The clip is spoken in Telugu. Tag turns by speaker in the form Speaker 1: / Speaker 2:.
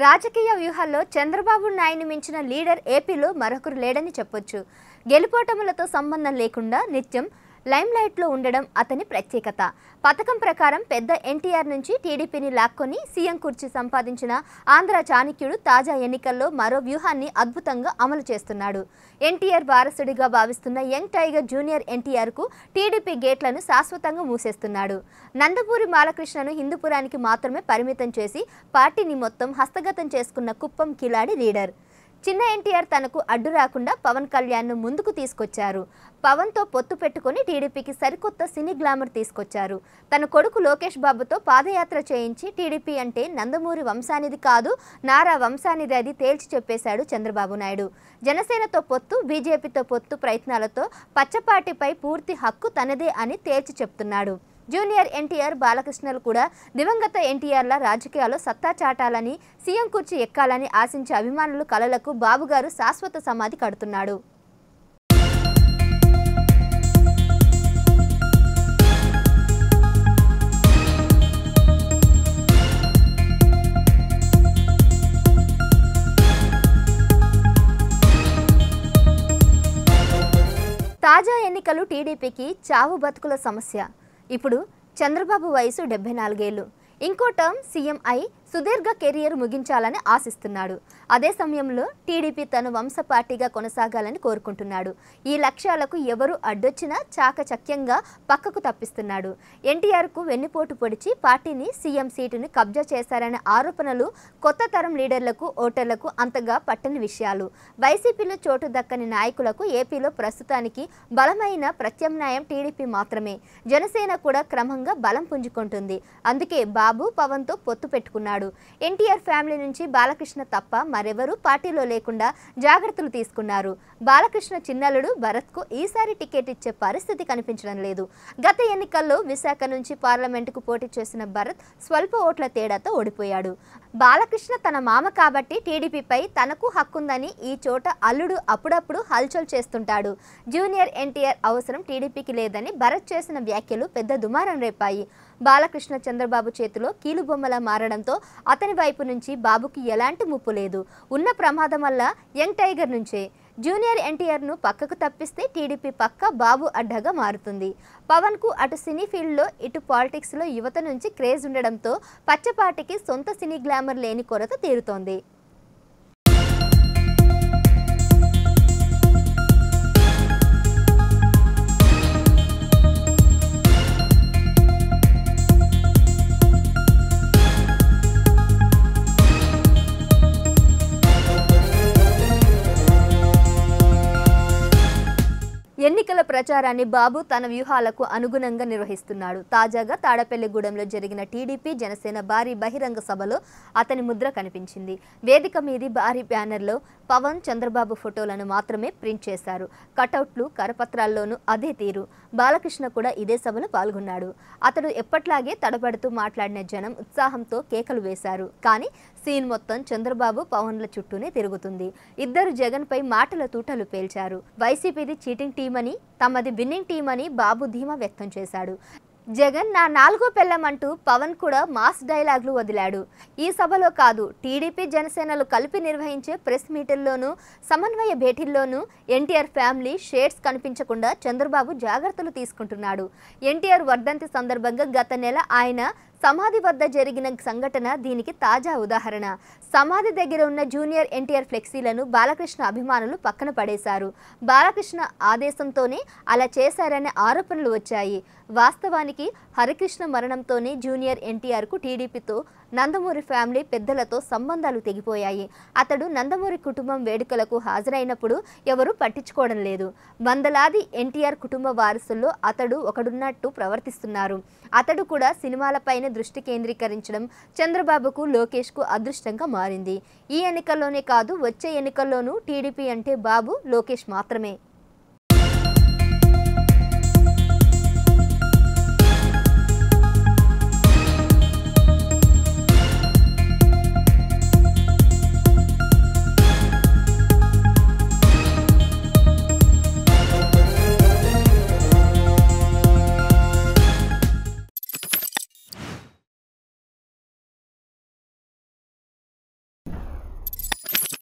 Speaker 1: రాజకీయ వ్యూహాల్లో చంద్రబాబు నాయుడుని మించిన లీడర్ ఏపీలో మరొకరు లేడని చెప్పొచ్చు. గెలుపోటములతో సంబంధం లేకుండా నిత్యం లైమ్లైట్లో ఉండడం అతని ప్రత్యేకత. పథకం ప్రకారం పెద్ద ఎన్టీఆర్ నుంచి టీడీపీని లాక్కొని సీఎం కుర్చీ సంపాదించిన ఆంధ్ర చాణక్యుడు తాజా ఎన్నికల్లో మరో వ్యూహాన్ని అద్భుతంగా అమలు చేస్తున్నాడు. ఎన్టీఆర్ వారసుడిగా భావిస్తున్న యంగ్ టైగర్ జూనియర్ ఎన్టీఆర్కు టీడీపీ గేట్లను శాశ్వతంగా మూసేస్తున్నాడు. నందమూరి బాలకృష్ణను హిందూపురానికి మాత్రమే పరిమితం చేసి పార్టీని మొత్తం హస్తగతం చేసుకున్న కుప్పం కిలాడి లీడర్. చిన్న ఎన్టీఆర్ తనకు అడ్డు రాకుండా పవన్ కళ్యాణ్ను ముందుకు తీసుకొచ్చారు. పవన్తో పొత్తు పెట్టుకుని టీడీపీకి సరికొత్త సినీ గ్లామర్ తీసుకొచ్చారు. తన కొడుకు లోకేష్ బాబుతో పాదయాత్ర చేయించి టీడీపీ అంటే నందమూరి వంశానిది కాదు, నారా వంశానిది అది తేల్చి చెప్పేశాడు చంద్రబాబు నాయుడు. జనసేనతో పొత్తు, బీజేపీతో పొత్తు ప్రయత్నాలతో పచ్చపాటిపై పూర్తి హక్కు తనదే అని తేల్చి చెప్తున్నాడు. జూనియర్ ఎన్టీఆర్, బాలకృష్ణలు కూడా దివంగత ఎన్టీఆర్ల రాజకీయాల్లో సత్తా చాటాలని, సీఎం కుర్చీ ఎక్కాలని ఆశించే అభిమానుల కలలకు బాబుగారు శాశ్వత సమాధి కడుతున్నాడు. తాజా ఎన్నికలు టీడీపీకి చావు బతుకుల సమస్య. ఇప్పుడు చంద్రబాబు వయసు 74 ఏళ్లు. ఇంకో టర్మ్ సీఎం అయి సుదీర్ఘ కెరియర్ ముగించాలని ఆశిస్తున్నాడు. అదే సమయంలో టీడీపీ తన వంశ పార్టీగా కొనసాగాలని కోరుకుంటున్నాడు. ఈ లక్ష్యాలకు ఎవరు అడ్డొచ్చినా చాకచక్యంగా పక్కకు తప్పిస్తున్నాడు. ఎన్టీఆర్కు వెన్నుపోటు పొడిచి పార్టీని, సీఎం సీటుని కబ్జా చేశారనే ఆరోపణలు కొత్త తరం లీడర్లకు, ఓటర్లకు అంతగా పట్టని విషయాలు. వైసీపీలో చోటు దక్కని నాయకులకు ఏపీలో ప్రస్తుతానికి బలమైన ప్రత్యామ్నాయం టీడీపీ మాత్రమే. జనసేన కూడా క్రమంగా బలం పుంజుకుంటుంది. అందుకే బాబు పవన్తో పొత్తు పెట్టుకున్నాడు. ఎన్టీఆర్ ఫ్యామిలీ నుంచి బాలకృష్ణ తప్ప మరెవరూ పార్టీలో లేకుండా జాగ్రత్తలు తీసుకున్నారు. బాలకృష్ణ చిన్నల్లుడు భరత్కు ఈసారి టికెట్ ఇచ్చే పరిస్థితి కనిపించడం లేదు. గత ఎన్నికల్లో విశాఖ నుంచి పార్లమెంటుకు పోటీ చేసిన భరత్ స్వల్ప ఓట్ల తేడాతో ఓడిపోయాడు. బాలకృష్ణ తన మామ కాబట్టి టీడీపీపై తనకు హక్కుందని ఈ చోట అల్లుడు అప్పుడప్పుడు హల్చల్ చేస్తుంటాడు. జూనియర్ ఎన్టీఆర్ అవసరం టీడీపీకి లేదని భరత్ చేసిన వ్యాఖ్యలు పెద్ద దుమారం రేపాయి. బాలకృష్ణ చంద్రబాబు చేతిలో కీలుబొమ్మలా మారడంతో అతని వైపు నుంచి బాబుకి ఎలాంటి ముప్పు లేదు. ఉన్న ప్రమాదం వల్ల యంగ్ టైగర్ నుంచే. జూనియర్ ఎన్టీఆర్ను పక్కకు తప్పిస్తే టీడీపీ పక్క బాబు అడ్డగా మారుతుంది. పవన్కు అటు సినీ ఫీల్డ్లో, ఇటు పాలిటిక్స్లో యువత నుంచి క్రేజ్ ఉండడంతో పచ్చపాటికి సొంత సినీ గ్లామర్ లేని కొరత తీరుతోంది. ఎన్నికల ప్రచారాన్ని బాబు తన వ్యూహాలకు అనుగుణంగా నిర్వహిస్తున్నాడు. తాజాగా తాడపల్లిగూడెంలో జరిగిన టీడీపీ, జనసేన భారీ బహిరంగ సభలో అతని ముద్ర కనిపించింది. వేదిక మీది భారీ బ్యానర్లో పవన్, చంద్రబాబు ఫోటోలను మాత్రమే ప్రింట్ చేశారు. కటౌట్లు, కరపత్రాల్లోనూ అదే తీరు. బాలకృష్ణ కూడా ఇదే సభలో పాల్గొన్నాడు. అతడు ఎప్పట్లాగే తడబడుతూ మాట్లాడిన జనం ఉత్సాహంతో కేకలు వేశారు. కానీ సీన్ మొత్తం చంద్రబాబు, పవన్ల చుట్టూనే తిరుగుతుంది. ఇద్దరు జగన్పై మాటల తూటలు పేల్చారు. వైసీపీది చీటింగ్ టీం అని, తమది విన్నింగ్ టీం అని బాబు ధీమా వ్యక్తం చేశాడు. జగన్ నా 4వ పెళ్ళం అంటూ పవన్ కూడా మాస్ డైలాగులు వదిలాడు. ఈ సభలో కాదు, టీడీపీ, జనసేనలు కలిపి నిర్వహించే ప్రెస్ మీటిల్లోనూ, సమన్వయ భేటీల్లోనూ ఎన్టీఆర్ ఫ్యామిలీ షేడ్స్ కనిపించకుండా చంద్రబాబు జాగ్రత్తలు తీసుకుంటున్నాడు. ఎన్టీఆర్ వర్ధంతి సందర్భంగా గత నెల ఆయన సమాధి వద్ద జరిగిన సంఘటన దీనికి తాజా ఉదాహరణ. సమాధి దగ్గర ఉన్న జూనియర్ ఎన్టీఆర్ ఫ్లెక్సీలను బాలకృష్ణ అభిమానులు పక్కన పడేశారు. బాలకృష్ణ ఆదేశంతోనే అలా చేశారనే ఆరోపణలు వచ్చాయి. వాస్తవానికి హరికృష్ణ మరణంతోనే జూనియర్ ఎన్టీఆర్కు టీడీపీతో, నందమూరి ఫ్యామిలీ పెద్దలతో సంబంధాలు తెగిపోయాయి. అతడు నందమూరి కుటుంబం వేడుకలకు హాజరైనప్పుడు ఎవరూ పట్టించుకోవడం లేదు. వందలాది ఎన్టీఆర్ కుటుంబ వారసుల్లో అతడు ఒకడున్నట్టు ప్రవర్తిస్తున్నారు. అతడు కూడా సినిమాలపైన దృష్టి కేంద్రీకరించడం చంద్రబాబుకు, లోకేష్కు అదృష్టంగా మారింది. ఈ ఎన్నికల్లోనే కాదు, వచ్చే ఎన్నికల్లోనూ టీడీపీ అంటే బాబు, లోకేష్ మాత్రమే.